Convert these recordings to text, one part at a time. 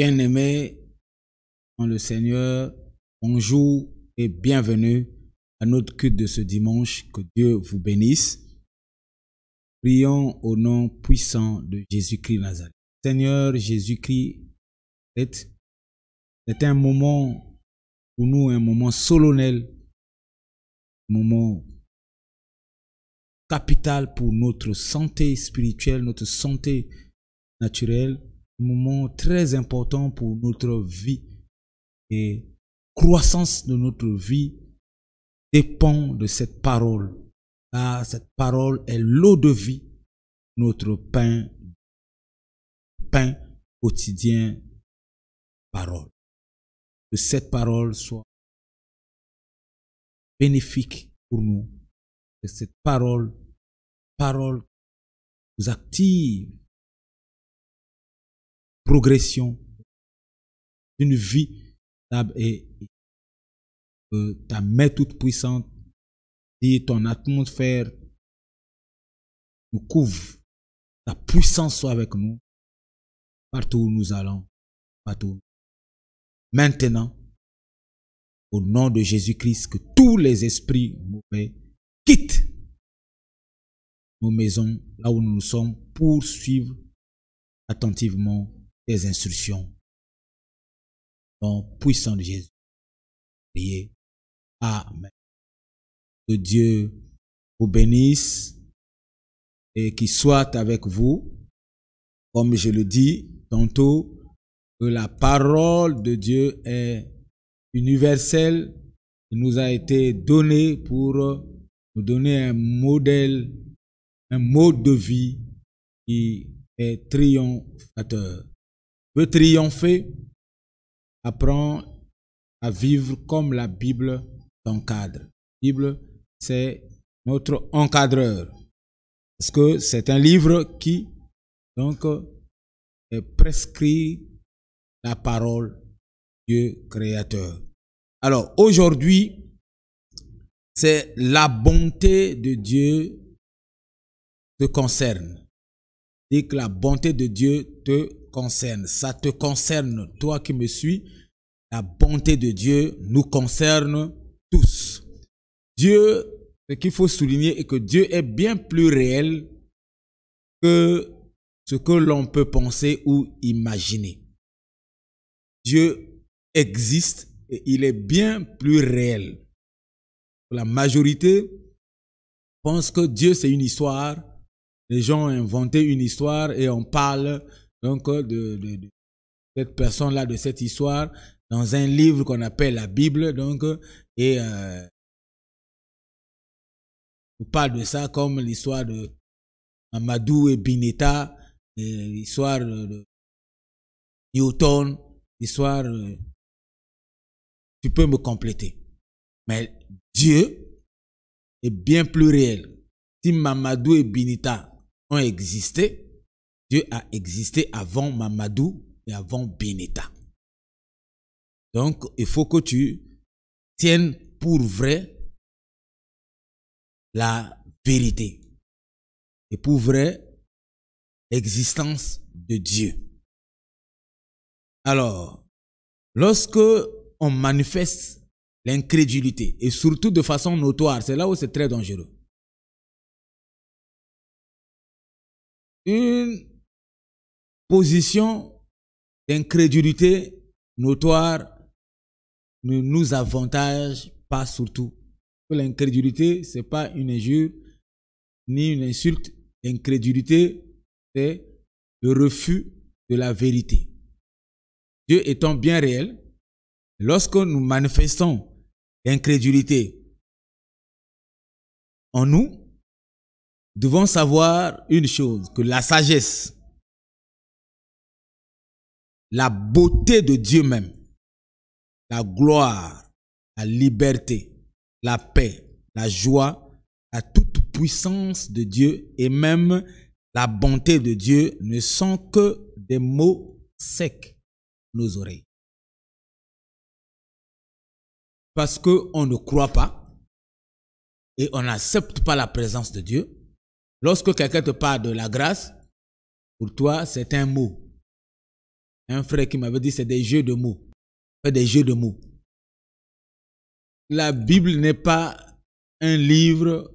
Bien-aimés dans le Seigneur, bonjour et bienvenue à notre culte de ce dimanche. Que Dieu vous bénisse. Prions au nom puissant de Jésus-Christ Nazareth. Seigneur Jésus-Christ, c'est un moment pour nous, un moment solennel, un moment capital pour notre santé spirituelle, notre santé naturelle, un moment très important pour notre vie et croissance de notre vie dépend de cette parole. Car cette parole est l'eau de vie, notre pain quotidien, parole. Que cette parole soit bénéfique pour nous. Que cette parole nous active progression d'une vie et ta main toute puissante et ton atmosphère nous couvre. Ta puissance soit avec nous partout où nous allons, partout. Maintenant, au nom de Jésus-Christ, que tous les esprits mauvais quittent nos maisons, là où nous sommes, pour suivre attentivement tes instructions. Au nom puissant de Jésus. Priez. Amen. Que Dieu vous bénisse et qu'il soit avec vous. Comme je le dis tantôt, que la parole de Dieu est universelle. Il nous a été donné pour nous donner un modèle, un mode de vie qui est triomphateur. Veut triompher, apprends à vivre comme la Bible t'encadre. La Bible, c'est notre encadreur. Parce que c'est un livre qui, donc, est prescrit la parole Dieu créateur. Alors, aujourd'hui, c'est la bonté de Dieu te concerne. Et que la bonté de Dieu te concerne. Ça te concerne, toi qui me suis. La bonté de Dieu nous concerne tous. Dieu, ce qu'il faut souligner est que Dieu est bien plus réel que ce que l'on peut penser ou imaginer. Dieu existe et il est bien plus réel. La majorité pense que Dieu c'est une histoire. Les gens ont inventé une histoire et on parle donc de cette personne-là, de cette histoire, dans un livre qu'on appelle la Bible, donc, et on parle de ça comme l'histoire de Amadou et Bineta, l'histoire de Newton, l'histoire, tu peux me compléter. Mais Dieu est bien plus réel. Si Mamadou et Bineta ont existé, Dieu a existé avant Mamadou et avant Bineta. Donc, il faut que tu tiennes pour vrai la vérité et pour vrai l'existence de Dieu. Alors, lorsque on manifeste l'incrédulité et surtout de façon notoire, c'est là où c'est très dangereux. Une position d'incrédulité notoire ne nous avantage pas surtout. L'incrédulité, ce n'est pas une injure ni une insulte. L'incrédulité, c'est le refus de la vérité. Dieu étant bien réel, lorsque nous manifestons l'incrédulité en nous, nous devons savoir une chose, que la sagesse, la beauté de Dieu même, la gloire, la liberté, la paix, la joie, la toute puissance de Dieu et même la bonté de Dieu ne sont que des mots secs à nos oreilles. Parce qu'on ne croit pas et on n'accepte pas la présence de Dieu. Lorsque quelqu'un te parle de la grâce, pour toi, c'est un mot. Un frère qui m'avait dit c'est des jeux de mots. Des jeux de mots. La Bible n'est pas un livre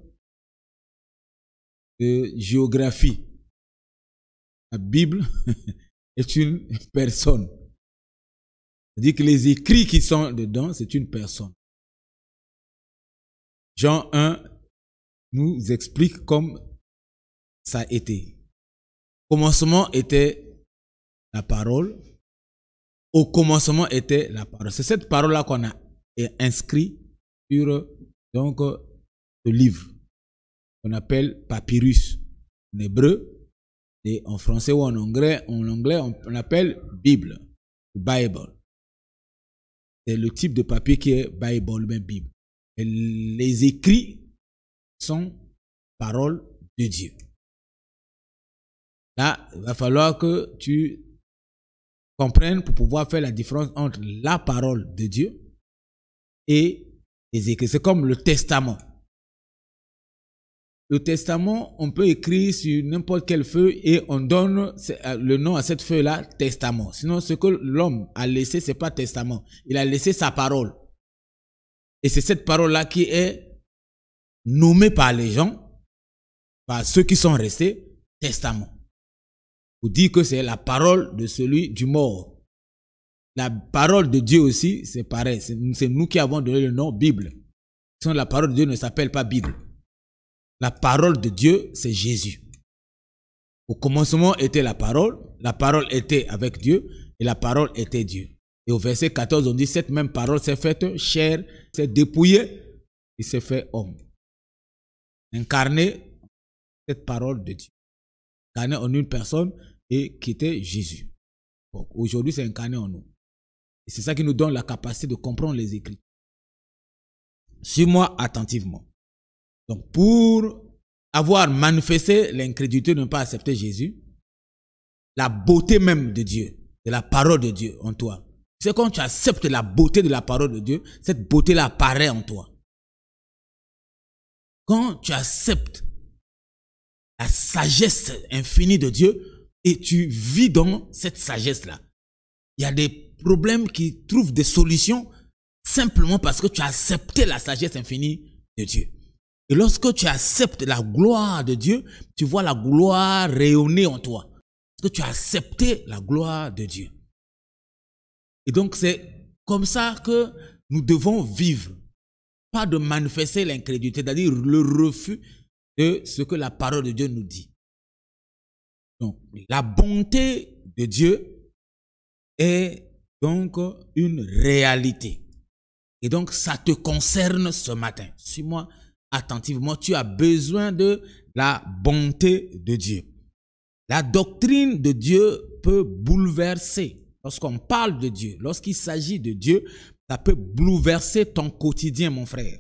de géographie. La Bible est une personne. C'est-à-dire que les écrits qui sont dedans, c'est une personne. Jean 1 nous explique comme ça a été. Au commencement était la parole. Au commencement était la parole. C'est cette parole-là qu'on a inscrit sur donc, le livre qu'on appelle papyrus en hébreu et en français ou en anglais on appelle Bible, Bible. C'est le type de papier qui est Bible, même Bible. Et les écrits sont paroles de Dieu. Là, il va falloir que tu comprennes pour pouvoir faire la différence entre la parole de Dieu et les écrits. C'est comme le testament. Le testament, on peut écrire sur n'importe quelle feuille et on donne le nom à cette feuille-là, testament. Sinon, ce que l'homme a laissé, c'est pas testament. Il a laissé sa parole. Et c'est cette parole-là qui est nommée par les gens, par ceux qui sont restés, testament. Pour dire que c'est la parole de celui du mort. La parole de Dieu aussi, c'est pareil. C'est nous qui avons donné le nom Bible. Sinon, la parole de Dieu ne s'appelle pas Bible. La parole de Dieu, c'est Jésus. Au commencement était la parole était avec Dieu et la parole était Dieu. Et au verset 14, on dit, cette même parole s'est faite chair, s'est dépouillée, il s'est fait homme. Incarné, cette parole de Dieu. Incarné en une personne et qui était Jésus. Bon, aujourd'hui, c'est incarné en nous. Et c'est ça qui nous donne la capacité de comprendre les Écritures. Suis-moi attentivement. Donc, pour avoir manifesté l'incrédulité de ne pas accepter Jésus, la beauté même de Dieu, de la parole de Dieu en toi, c'est quand tu acceptes la beauté de la parole de Dieu, cette beauté-là apparaît en toi. Quand tu acceptes la sagesse infinie de Dieu et tu vis dans cette sagesse-là, il y a des problèmes qui trouvent des solutions simplement parce que tu as accepté la sagesse infinie de Dieu. Et lorsque tu acceptes la gloire de Dieu, tu vois la gloire rayonner en toi. Parce que tu as accepté la gloire de Dieu. Et donc c'est comme ça que nous devons vivre. Pas de manifester l'incrédulité, c'est-à-dire le refus de ce que la parole de Dieu nous dit. Donc la bonté de Dieu est donc une réalité. Et donc ça te concerne ce matin. Suis-moi attentivement, tu as besoin de la bonté de Dieu. La doctrine de Dieu peut bouleverser. Lorsqu'on parle de Dieu, lorsqu'il s'agit de Dieu, ça peut bouleverser ton quotidien, mon frère.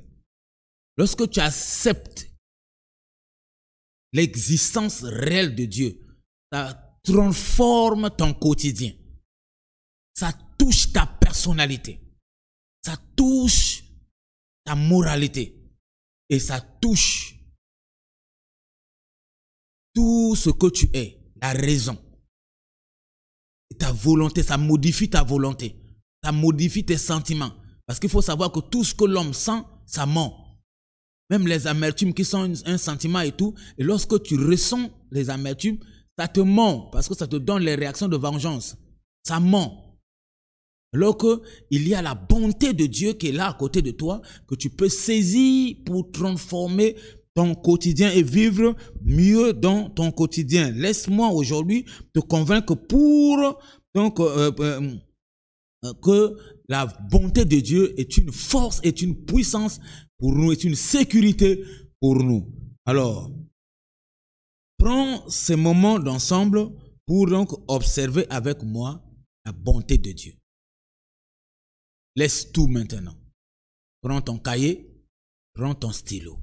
Lorsque tu acceptes l'existence réelle de Dieu, ça transforme ton quotidien. Ça touche ta personnalité. Ça touche ta moralité. Et ça touche tout ce que tu es, la raison. Et ta volonté, ça modifie ta volonté. Ça modifie tes sentiments. Parce qu'il faut savoir que tout ce que l'homme sent, ça ment. Même les amertumes qui sont un sentiment et tout. Et lorsque tu ressens les amertumes, ça te ment. Parce que ça te donne les réactions de vengeance. Ça ment. Alors qu'il y a la bonté de Dieu qui est là à côté de toi, que tu peux saisir pour transformer ton quotidien et vivre mieux dans ton quotidien. Laisse-moi aujourd'hui te convaincre que la bonté de Dieu est une force, est une puissance pour nous, est une sécurité pour nous. Alors, prends ces moments d'ensemble pour donc observer avec moi la bonté de Dieu. Laisse tout maintenant. Prends ton cahier, prends ton stylo.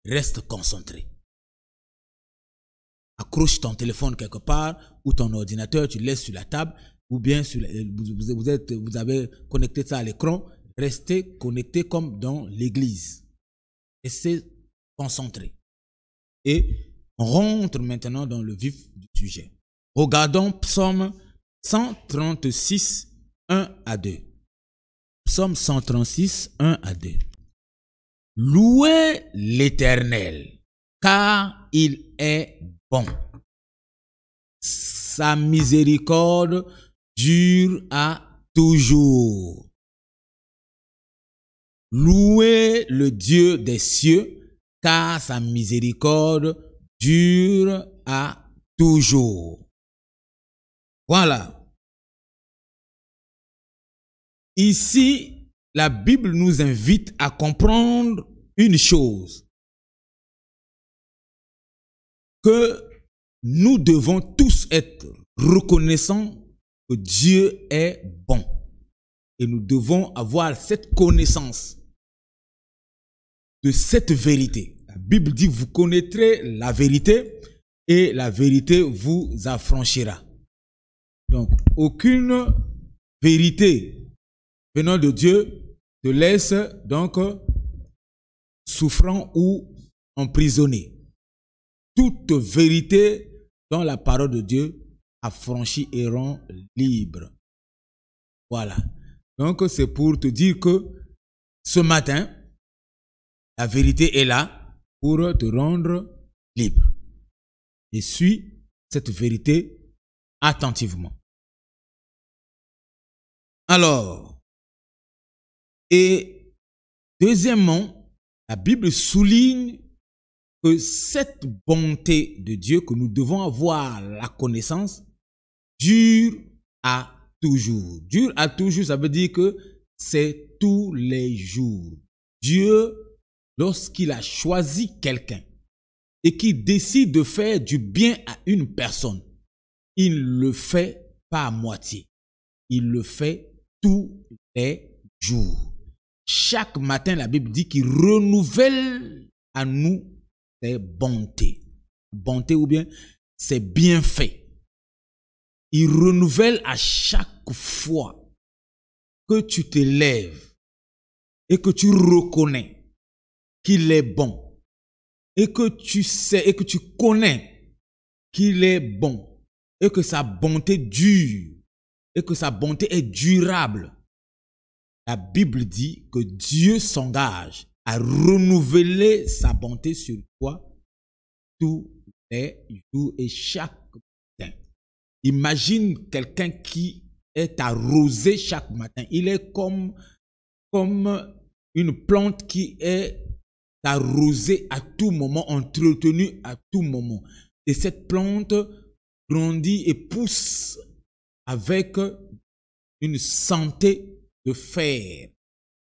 Reste concentré. Accroche ton téléphone quelque part ou ton ordinateur, tu le laisses sur la table ou bien vous avez connecté ça à l'écran. Restez connecté comme dans l'église. Restez concentré. Et on rentre maintenant dans le vif du sujet. Regardons Psaume 136, 1 à 2. Psaume 136, 1 à 2. Louez l'Éternel, car il est bon. Sa miséricorde dure à toujours. Louez le Dieu des cieux, car sa miséricorde dure à toujours. Voilà. Ici, la Bible nous invite à comprendre une chose, que nous devons tous être reconnaissants que Dieu est bon. Et nous devons avoir cette connaissance de cette vérité. La Bible dit, vous connaîtrez la vérité et la vérité vous affranchira. Donc, aucune vérité venant de Dieu te laisse donc souffrant ou emprisonné. Toute vérité dans la parole de Dieu affranchit et rend libre. Voilà. Donc, c'est pour te dire que ce matin, la vérité est là pour te rendre libre. Et suis cette vérité attentivement. Alors, et deuxièmement, la Bible souligne que cette bonté de Dieu que nous devons avoir la connaissance dure à toujours. Dure à toujours, ça veut dire que c'est tous les jours. Dieu, lorsqu'il a choisi quelqu'un et qu'il décide de faire du bien à une personne, il le fait pas à moitié. Il le fait tous les jours. Chaque matin, la Bible dit qu'il renouvelle à nous ses bontés. Bonté ou bien ses bienfaits. Il renouvelle à chaque fois que tu te lèves et que tu reconnais qu'il est bon et que tu sais et que tu connais qu'il est bon et que sa bonté dure et que sa bonté est durable. La Bible dit que Dieu s'engage à renouveler sa bonté sur toi tous les jours et chaque matin. Imagine quelqu'un qui est arrosé chaque matin. Il est comme une plante qui est arrosée à tout moment, entretenue à tout moment. Et cette plante grandit et pousse avec une santé de fer.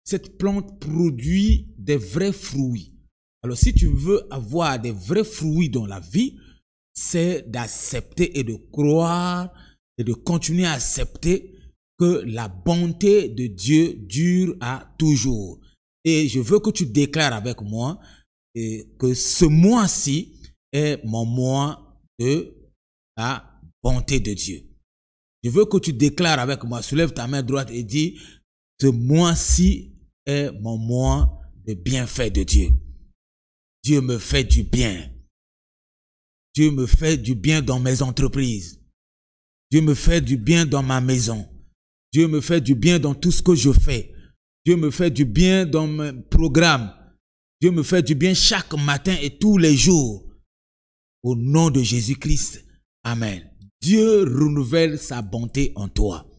Cette plante produit des vrais fruits. Alors, si tu veux avoir des vrais fruits dans la vie, c'est d'accepter et de croire et de continuer à accepter que la bonté de Dieu dure à toujours. Et je veux que tu déclares avec moi que ce mois-ci est mon mois de la bonté de Dieu. Je veux que tu déclares avec moi, soulève ta main droite et dis, ce mois-ci est mon mois de bienfait de Dieu. Dieu me fait du bien. Dieu me fait du bien dans mes entreprises. Dieu me fait du bien dans ma maison. Dieu me fait du bien dans tout ce que je fais. Dieu me fait du bien dans mes programmes. Dieu me fait du bien chaque matin et tous les jours. Au nom de Jésus-Christ. Amen. Dieu renouvelle sa bonté en toi.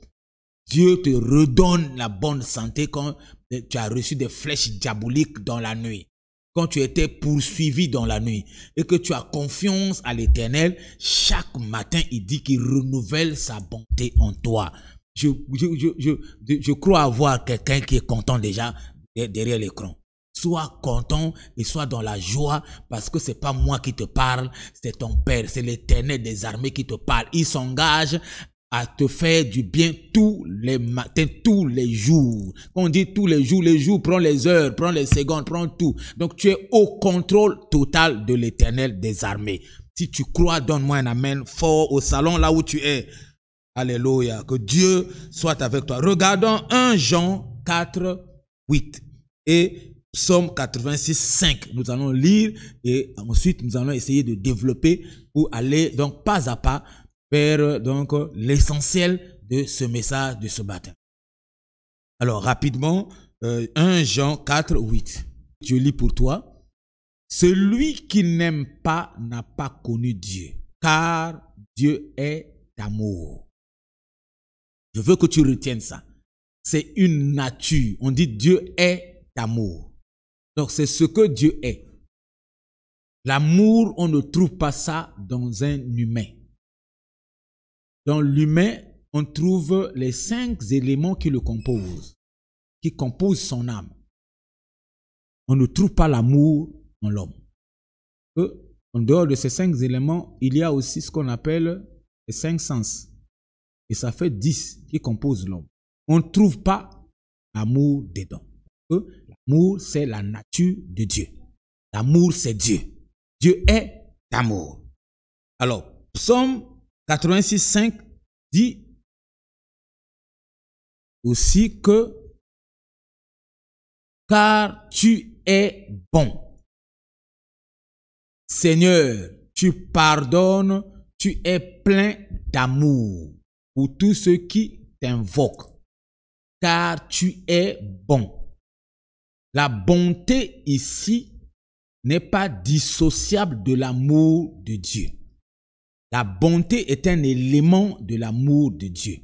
Dieu te redonne la bonne santé quand tu as reçu des flèches diaboliques dans la nuit. Quand tu étais poursuivi dans la nuit et que tu as confiance à l'Éternel, chaque matin, il dit qu'il renouvelle sa bonté en toi. Je crois avoir quelqu'un qui est content déjà derrière l'écran. Sois content et sois dans la joie parce que c'est pas moi qui te parle, c'est ton Père, c'est l'Éternel des armées qui te parle. Il s'engage à te faire du bien tous les matins, tous les jours. Quand on dit tous les jours, prends les heures, prends les secondes, prends tout. Donc tu es au contrôle total de l'Éternel des armées. Si tu crois, donne-moi un amen fort au salon là où tu es. Alléluia. Que Dieu soit avec toi. Regardons 1 Jean 4, 8 et Psaume 86, 5. Nous allons lire et ensuite nous allons essayer de développer pour aller donc pas à pas vers donc l'essentiel de ce message de ce matin. Alors rapidement, 1 Jean 4, 8. Je lis pour toi. Celui qui n'aime pas n'a pas connu Dieu, car Dieu est amour. Je veux que tu retiennes ça. C'est une nature. On dit Dieu est amour. Donc c'est ce que Dieu est. L'amour, on ne trouve pas ça dans un humain. Dans l'humain, on trouve les 5 éléments qui le composent, qui composent son âme. On ne trouve pas l'amour dans l'homme. En dehors de ces 5 éléments, il y a aussi ce qu'on appelle les 5 sens. Et ça fait 10 qui composent l'homme. On ne trouve pas l'amour dedans. L'amour, c'est la nature de Dieu. L'amour, c'est Dieu. Dieu est amour. Alors, Psaume 86, 5 dit aussi que car tu es bon. Seigneur, tu pardonnes, tu es plein d'amour pour tous ceux qui t'invoquent. Car tu es bon. La bonté ici n'est pas dissociable de l'amour de Dieu. La bonté est un élément de l'amour de Dieu.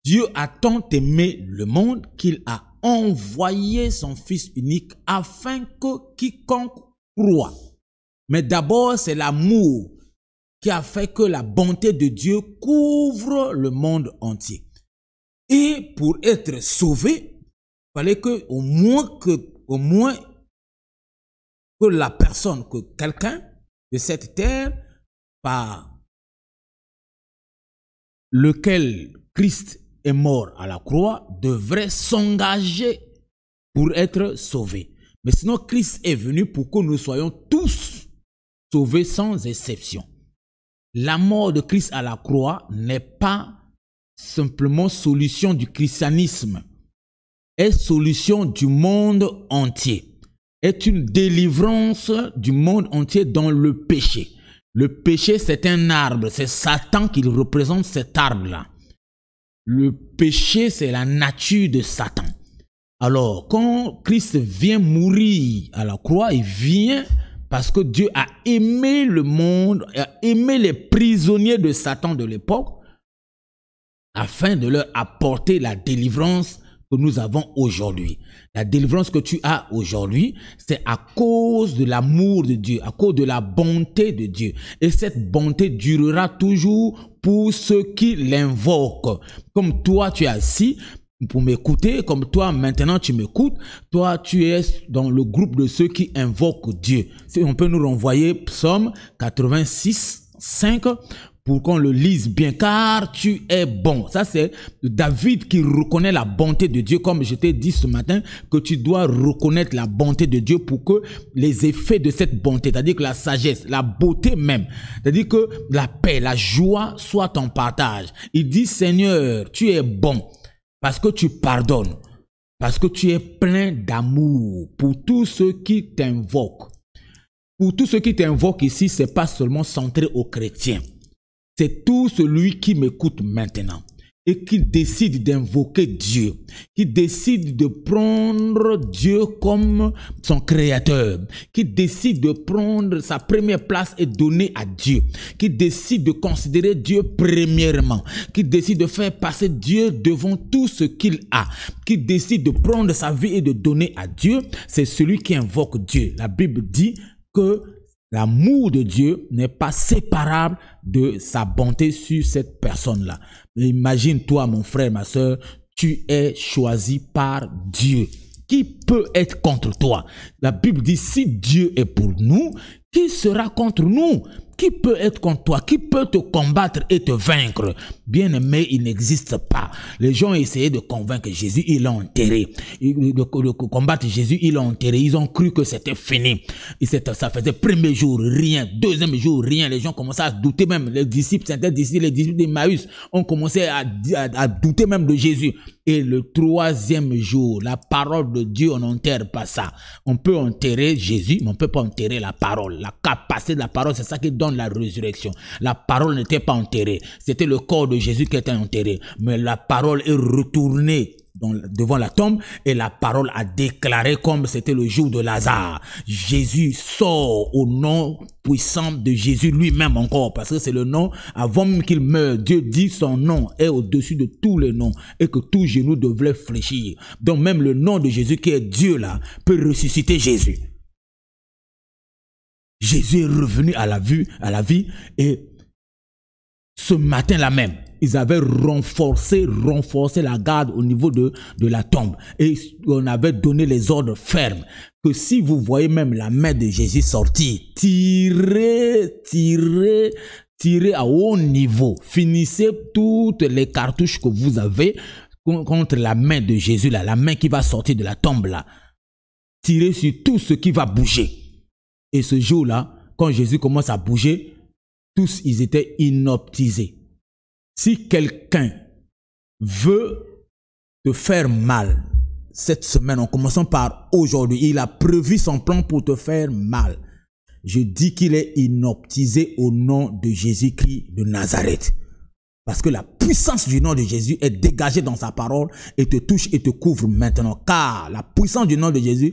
Dieu a tant aimé le monde qu'il a envoyé son Fils unique afin que quiconque croit. Mais d'abord, c'est l'amour qui a fait que la bonté de Dieu couvre le monde entier. Et pour être sauvé, il fallait que au moins que la personne, que quelqu'un de cette terre par lequel Christ est mort à la croix devrait s'engager pour être sauvé. Mais sinon, Christ est venu pour que nous soyons tous sauvés sans exception. La mort de Christ à la croix n'est pas simplement solution du christianisme, est solution du monde entier, est une délivrance du monde entier dans le péché. Le péché, c'est un arbre, c'est Satan qui représente cet arbre-là. Le péché, c'est la nature de Satan. Alors, quand Christ vient mourir à la croix, il vient parce que Dieu a aimé le monde, a aimé les prisonniers de Satan de l'époque, afin de leur apporter la délivrance que nous avons aujourd'hui. La délivrance que tu as aujourd'hui, c'est à cause de l'amour de Dieu, à cause de la bonté de Dieu. Et cette bonté durera toujours pour ceux qui l'invoquent. Comme toi, tu es assis pour m'écouter, comme toi, maintenant, tu m'écoutes. Toi, tu es dans le groupe de ceux qui invoquent Dieu. Si on peut nous renvoyer Psaume 86, 5, pour qu'on le lise bien, car tu es bon. Ça, c'est David qui reconnaît la bonté de Dieu, comme je t'ai dit ce matin, que tu dois reconnaître la bonté de Dieu pour que les effets de cette bonté, c'est-à-dire que la sagesse, la beauté même, c'est-à-dire que la paix, la joie soit ton partage. Il dit, Seigneur, tu es bon parce que tu pardonnes, parce que tu es plein d'amour pour tous ceux qui t'invoquent. Pour tous ceux qui t'invoquent ici, c'est pas seulement centré aux chrétiens. C'est tout celui qui m'écoute maintenant et qui décide d'invoquer Dieu, qui décide de prendre Dieu comme son créateur, qui décide de prendre sa première place et donner à Dieu, qui décide de considérer Dieu premièrement, qui décide de faire passer Dieu devant tout ce qu'il a, qui décide de prendre sa vie et de donner à Dieu, c'est celui qui invoque Dieu. La Bible dit que l'amour de Dieu n'est pas séparable de sa bonté sur cette personne-là. Imagine-toi, mon frère, ma soeur, tu es choisi par Dieu. Qui peut être contre toi? La Bible dit, si Dieu est pour nous, qui sera contre nous? Qui peut être contre toi? Qui peut te combattre et te vaincre? Bien-aimé, il n'existe pas. Les gens ont essayé de convaincre Jésus, ils l'ont enterré. De combattre Jésus, ils l'ont enterré. Ils ont cru que c'était fini. Et ça faisait premier jour, rien. Deuxième jour, rien. Les gens commençaient à douter même. Les disciples, les disciples d'Emmaüs ont commencé à douter même de Jésus. Et le troisième jour, la parole de Dieu, on n'enterre pas ça. On peut enterrer Jésus, mais on ne peut pas enterrer la parole. La capacité de la parole, c'est ça qui donne la résurrection. La parole n'était pas enterrée. C'était le corps de Jésus qui était enterré. Mais la parole est retournée devant la tombe et la parole a déclaré comme c'était le jour de Lazare. Jésus sort au nom puissant de Jésus lui-même encore, parce que c'est le nom, avant même qu'il meure, Dieu dit son nom est au-dessus de tous les noms et que tout genou devrait fléchir. Donc même le nom de Jésus qui est Dieu là peut ressusciter Jésus. Jésus est revenu à la vie et ce matin-là même, ils avaient renforcé la garde au niveau de la tombe. Et on avait donné les ordres fermes que si vous voyez même la main de Jésus sortir, tirez à haut niveau. Finissez toutes les cartouches que vous avez contre la main de Jésus, là, la main qui va sortir de la tombe. Là. Tirez sur tout ce qui va bouger. Et ce jour-là, quand Jésus commence à bouger, tous ils étaient inoptisés. Si quelqu'un veut te faire mal, cette semaine, en commençant par aujourd'hui, il a prévu son plan pour te faire mal. Je dis qu'il est inoptisé au nom de Jésus-Christ de Nazareth. Parce que la puissance du nom de Jésus est dégagée dans sa parole et te touche et te couvre maintenant. Car la puissance du nom de Jésus,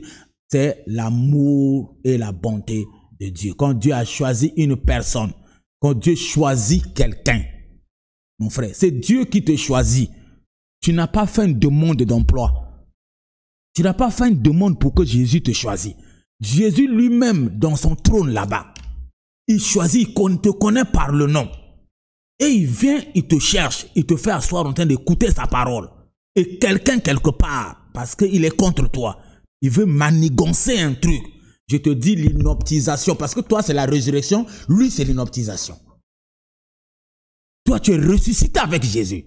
c'est l'amour et la bonté de Dieu. Quand Dieu a choisi une personne, quand Dieu choisit quelqu'un, mon frère, c'est Dieu qui te choisit. Tu n'as pas fait une demande d'emploi. Tu n'as pas fait une demande pour que Jésus te choisisse. Jésus lui-même, dans son trône là-bas, il choisit, il te connaît par le nom. Et il vient, il te cherche, il te fait asseoir en train d'écouter sa parole. Et quelqu'un quelque part, parce qu'il est contre toi, il veut manigancer un truc. Je te dis l'inoptisation, parce que toi c'est la résurrection, lui c'est l'inoptisation. Toi tu es ressuscité avec Jésus.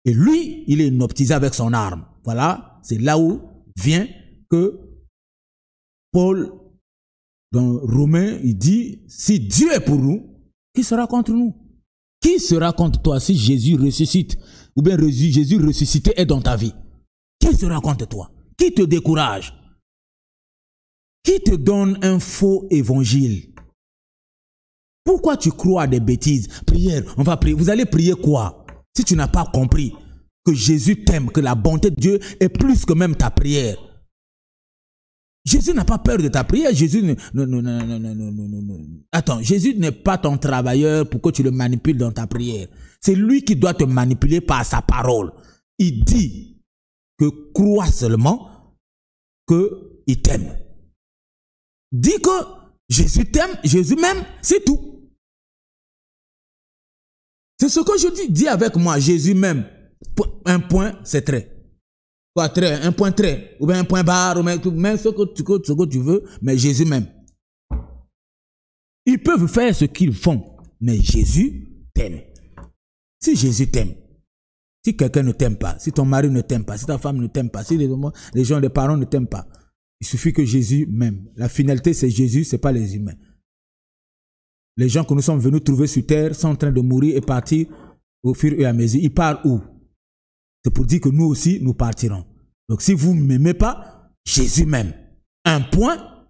Et lui, il est inoptisé avec son arme. Voilà, c'est là où vient que Paul, dans Romains, il dit, si Dieu est pour nous, qui sera contre nous? Qui sera contre toi si Jésus ressuscite, ou bien Jésus ressuscité est dans ta vie? Qui sera contre toi? Qui te décourage? Qui te donne un faux évangile? Pourquoi tu crois à des bêtises? Prière, on va prier. Vous allez prier quoi? Si tu n'as pas compris que Jésus t'aime, que la bonté de Dieu est plus que même ta prière. Jésus n'a pas peur de ta prière. Jésus Attends, Jésus n'est pas ton travailleur pour que tu le manipules dans ta prière. C'est lui qui doit te manipuler par sa parole. Il dit que crois seulement qu'il t'aime. Dis que Jésus t'aime, Jésus m'aime, c'est tout. C'est ce que je dis. Dis avec moi, Jésus m'aime. Un point, c'est trait. Quoi, trait, un point trait, ou bien un point barre, ou même ce que tu veux, mais Jésus m'aime. Ils peuvent faire ce qu'ils font, mais Jésus t'aime. Si Jésus t'aime, si quelqu'un ne t'aime pas, si ton mari ne t'aime pas, si ta femme ne t'aime pas, si les parents ne t'aiment pas, il suffit que Jésus m'aime. La finalité, c'est Jésus, ce n'est pas les humains. Les gens que nous sommes venus trouver sur terre sont en train de mourir et partir au fur et à mesure. Ils partent où? C'est pour dire que nous aussi, nous partirons. Donc si vous ne m'aimez pas, Jésus m'aime. Un point,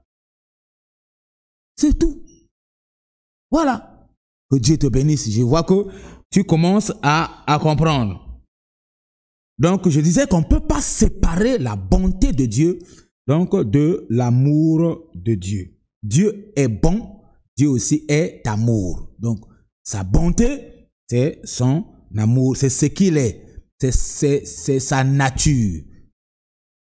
c'est tout. Voilà. Que Dieu te bénisse. Je vois que tu commences à comprendre. Donc je disais qu'on ne peut pas séparer la bonté de Dieu donc de l'amour de Dieu. Dieu est bon, Dieu aussi est amour. Donc sa bonté, c'est son amour, c'est ce qu'il est. C'est sa nature.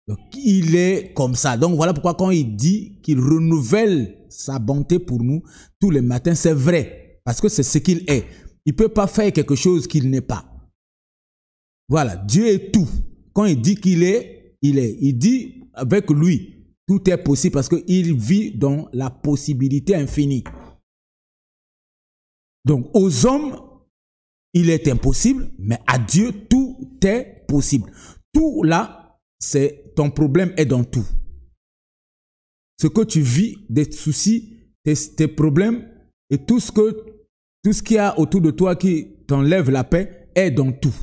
Donc, il est comme ça. Donc, voilà pourquoi quand il dit qu'il renouvelle sa bonté pour nous tous les matins, c'est vrai. Parce que c'est ce qu'il est. Il ne peut pas faire quelque chose qu'il n'est pas. Voilà, Dieu est tout. Quand il dit qu'il est, il est. Il dit avec lui, tout est possible parce qu'il vit dans la possibilité infinie. Donc, aux hommes, il est impossible, mais à Dieu, tout est possible. Tout là, c'est ton problème est dans tout. Ce que tu vis, des soucis, tes problèmes et tout ce qu'il y a autour de toi qui t'enlève la paix est dans tout.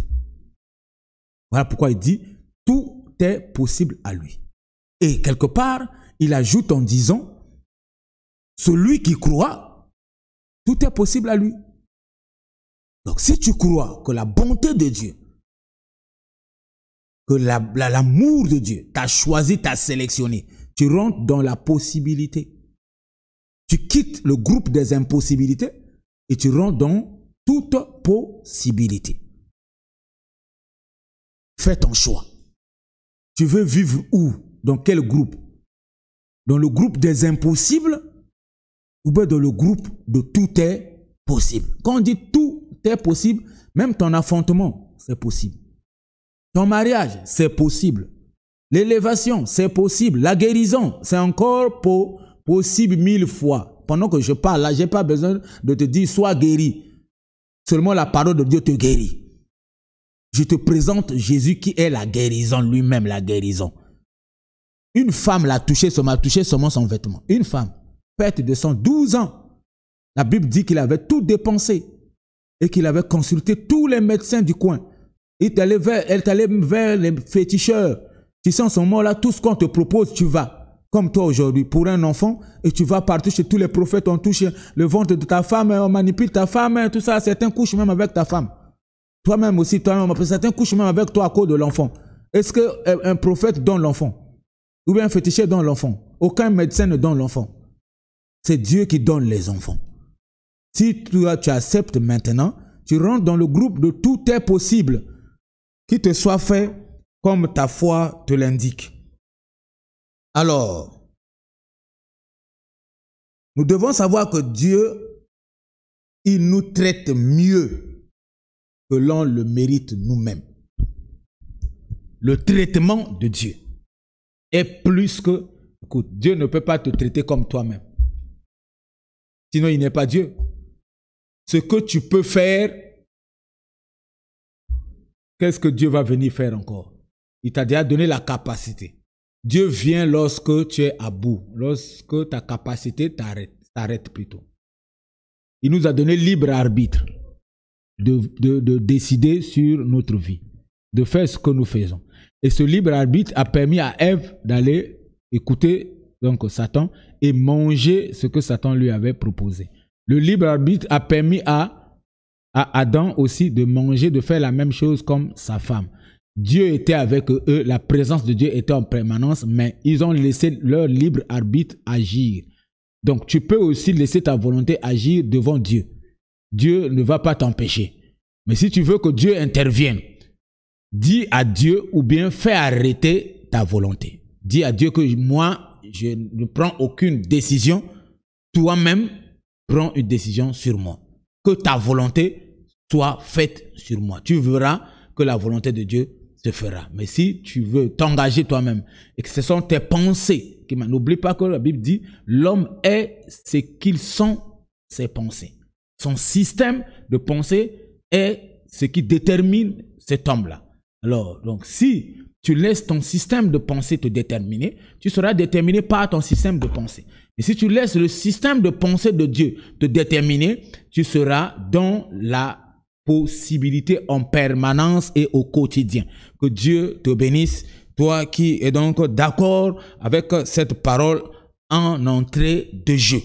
Voilà pourquoi il dit, tout est possible à lui. Et quelque part, il ajoute en disant, celui qui croit, tout est possible à lui. Donc si tu crois que la bonté de Dieu, que l'amour de Dieu t'a choisi, t'a sélectionné, tu rentres dans la possibilité. Tu quittes le groupe des impossibilités et tu rentres dans toute possibilité. Fais ton choix. Tu veux vivre où? Dans quel groupe? Dans le groupe des impossibles ou bien dans le groupe de tout est possible? Quand on dit tout est possible, même ton affrontement, c'est possible. Ton mariage, c'est possible. L'élévation, c'est possible. La guérison, c'est encore possible 1000 fois. Pendant que je parle là, je n'ai pas besoin de te dire sois guéri. Seulement la parole de Dieu te guérit. Je te présente Jésus qui est la guérison, lui-même la guérison. Une femme l'a touché, m'a touché seulement son vêtement. Une femme, perte de sang, 12 ans. La Bible dit qu'il avait tout dépensé et qu'il avait consulté tous les médecins du coin. Elle est allée vers les féticheurs. Tu sais, en ce moment-là, tout ce qu'on te propose, tu vas. Comme toi aujourd'hui, pour un enfant, et tu vas partout chez tous les prophètes, on touche le ventre de ta femme, on manipule ta femme, tout ça. Certains couchent même avec ta femme. Toi-même aussi, toi-même, certains couchent même avec toi à cause de l'enfant. Est-ce qu'un prophète donne l'enfant? Ou bien un féticheur donne l'enfant? Aucun médecin ne donne l'enfant. C'est Dieu qui donne les enfants. Si tu acceptes maintenant, tu rentres dans le groupe de tout est possible. Qu'il te soit fait comme ta foi te l'indique. Alors, nous devons savoir que Dieu, il nous traite mieux que l'on le mérite nous-mêmes. Le traitement de Dieu est plus que... Écoute, Dieu ne peut pas te traiter comme toi-même. Sinon, il n'est pas Dieu. Ce que tu peux faire, qu'est-ce que Dieu va venir faire encore? Il t'a déjà donné la capacité. Dieu vient lorsque tu es à bout, lorsque ta capacité t'arrête plutôt. Il nous a donné libre arbitre de décider sur notre vie, de faire ce que nous faisons. Et ce libre arbitre a permis à Ève d'aller écouter donc Satan et manger ce que Satan lui avait proposé. Le libre arbitre a permis à Adam aussi de manger, de faire la même chose comme sa femme. Dieu était avec eux, la présence de Dieu était en permanence, mais ils ont laissé leur libre arbitre agir. Donc tu peux aussi laisser ta volonté agir devant Dieu. Dieu ne va pas t'empêcher. Mais si tu veux que Dieu intervienne, dis à Dieu ou bien fais arrêter ta volonté. Dis à Dieu que moi, je ne prends aucune décision. Toi-même, prends une décision sur moi. Que ta volonté soit faite sur moi. Tu verras que la volonté de Dieu se fera. Mais si tu veux t'engager toi-même et que ce sont tes pensées, n'oublie pas que la Bible dit l'homme est ce qu'ils sont ses pensées. Son système de pensée est ce qui détermine cet homme-là. Alors, donc, si tu laisses ton système de pensée te déterminer, tu seras déterminé par ton système de pensée. Et si tu laisses le système de pensée de Dieu te déterminer, tu seras dans la possibilité en permanence et au quotidien. Que Dieu te bénisse, toi qui es donc d'accord avec cette parole en entrée de jeu.